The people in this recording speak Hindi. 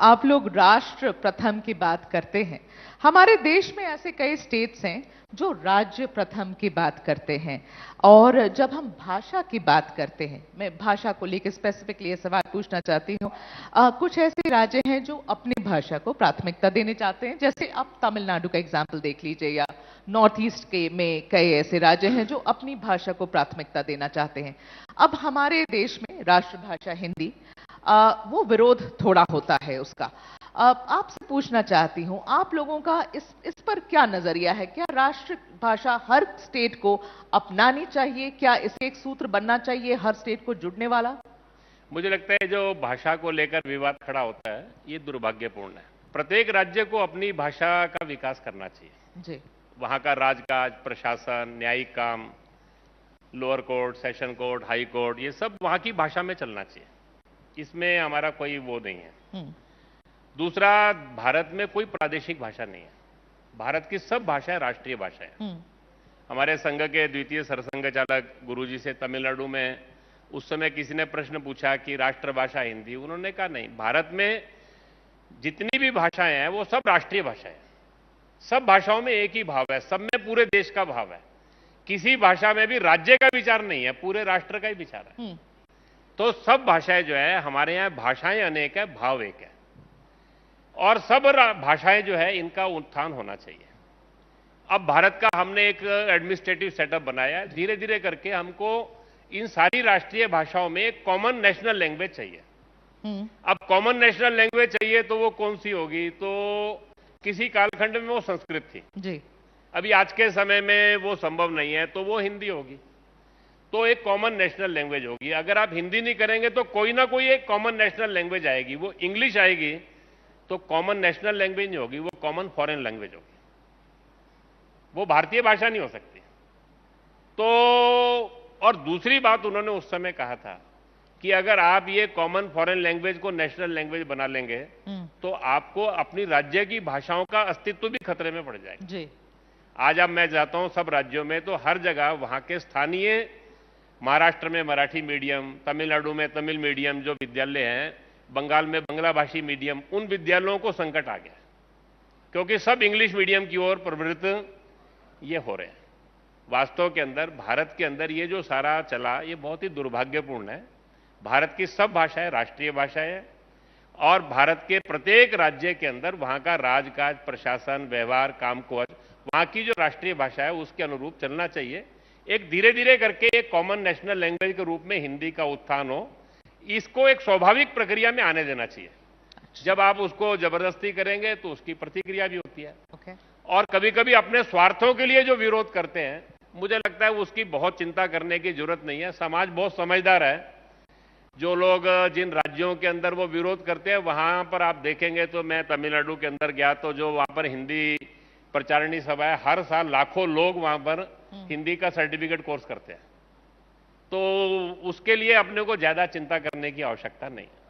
आप लोग राष्ट्र प्रथम की बात करते हैं। हमारे देश में ऐसे कई स्टेट्स हैं जो राज्य प्रथम की बात करते हैं। और जब हम भाषा की बात करते हैं, मैं भाषा को लेकर स्पेसिफिकली ये सवाल पूछना चाहती हूँ। कुछ ऐसे राज्य हैं जो अपनी भाषा को प्राथमिकता देने चाहते हैं, जैसे आप तमिलनाडु का एग्जाम्पल देख लीजिए, या नॉर्थ ईस्ट के में कई ऐसे राज्य हैं जो अपनी भाषा को प्राथमिकता देना चाहते हैं। अब हमारे देश में राष्ट्रभाषा हिंदी, वो विरोध थोड़ा होता है उसका। आपसे पूछना चाहती हूं, आप लोगों का इस पर क्या नजरिया है? क्या राष्ट्रभाषा हर स्टेट को अपनानी चाहिए? क्या इसे एक सूत्र बनना चाहिए हर स्टेट को जुड़ने वाला? मुझे लगता है जो भाषा को लेकर विवाद खड़ा होता है, ये दुर्भाग्यपूर्ण है। प्रत्येक राज्य को अपनी भाषा का विकास करना चाहिए जी। वहां का राजकाज, प्रशासन, न्यायिक काम, lower court, session court, high court, ये सब वहां की भाषा में चलना चाहिए। इसमें हमारा कोई वो नहीं है। दूसरा, भारत में कोई प्रादेशिक भाषा नहीं है। भारत की सब भाषाएं राष्ट्रीय भाषाएं। हमारे संघ के द्वितीय सरसंघ चालक गुरुजी से तमिलनाडु में उस समय किसी ने प्रश्न पूछा कि राष्ट्रभाषा हिंदी, उन्होंने कहा नहीं, भारत में जितनी भी भाषाएं हैं वो सब राष्ट्रीय भाषाएं। सब भाषाओं में एक ही भाव है, सब में पूरे देश का भाव है। किसी भाषा में भी राज्य का विचार नहीं है, पूरे राष्ट्र का ही विचार है। तो सब भाषाएं जो है, हमारे यहाँ भाषाएं अनेक है, भाव एक है। और सब भाषाएं जो है, इनका उत्थान होना चाहिए। अब भारत का हमने एक एडमिनिस्ट्रेटिव सेटअप बनाया है। धीरे धीरे करके हमको इन सारी राष्ट्रीय भाषाओं में एक कॉमन नेशनल लैंग्वेज चाहिए। अब कॉमन नेशनल लैंग्वेज चाहिए तो वो कौन सी होगी? तो किसी कालखंड में वो संस्कृत थी जी। अभी आज के समय में वो संभव नहीं है, तो वो हिंदी होगी। तो एक कॉमन नेशनल लैंग्वेज होगी। अगर आप हिंदी नहीं करेंगे तो कोई ना कोई एक कॉमन नेशनल लैंग्वेज आएगी। वो इंग्लिश आएगी तो कॉमन नेशनल लैंग्वेज नहीं होगी, वो कॉमन फॉरेन लैंग्वेज होगी। वो भारतीय भाषा नहीं हो सकती। तो और दूसरी बात उन्होंने उस समय कहा था कि अगर आप ये कॉमन फॉरेन लैंग्वेज को नेशनल लैंग्वेज बना लेंगे तो आपको अपनी राज्य की भाषाओं का अस्तित्व भी खतरे में पड़ जाएगा जी। आज अब मैं जाता हूं सब राज्यों में, तो हर जगह वहां के स्थानीय, महाराष्ट्र में मराठी मीडियम, तमिलनाडु में तमिल मीडियम जो विद्यालय हैं, बंगाल में बांग्ला भाषी मीडियम, उन विद्यालयों को संकट आ गया क्योंकि सब इंग्लिश मीडियम की ओर प्रवृत्त ये हो रहे हैं। वास्तव के अंदर भारत के अंदर ये जो सारा चला, ये बहुत ही दुर्भाग्यपूर्ण है। भारत की सब भाषाएं राष्ट्रीय भाषाएं हैं और भारत के प्रत्येक राज्य के अंदर वहां का राजकाज, प्रशासन, व्यवहार, कामकाज, वहां की जो राष्ट्रीय भाषा है उसके अनुरूप चलना चाहिए। एक धीरे धीरे करके एक कॉमन नेशनल लैंग्वेज के रूप में हिंदी का उत्थान हो, इसको एक स्वाभाविक प्रक्रिया में आने देना चाहिए। जब आप उसको जबरदस्ती करेंगे तो उसकी प्रतिक्रिया भी होती है। और कभी कभी अपने स्वार्थों के लिए जो विरोध करते हैं, मुझे लगता है उसकी बहुत चिंता करने की जरूरत नहीं है। समाज बहुत समझदार है। जो लोग जिन राज्यों के अंदर वो विरोध करते हैं, वहां पर आप देखेंगे, तो मैं तमिलनाडु के अंदर गया तो जो वहां पर हिंदी प्रचारणी सभा है, हर साल लाखों लोग वहां पर हिंदी का सर्टिफिकेट कोर्स करते हैं। तो उसके लिए अपने को ज्यादा चिंता करने की आवश्यकता नहीं है।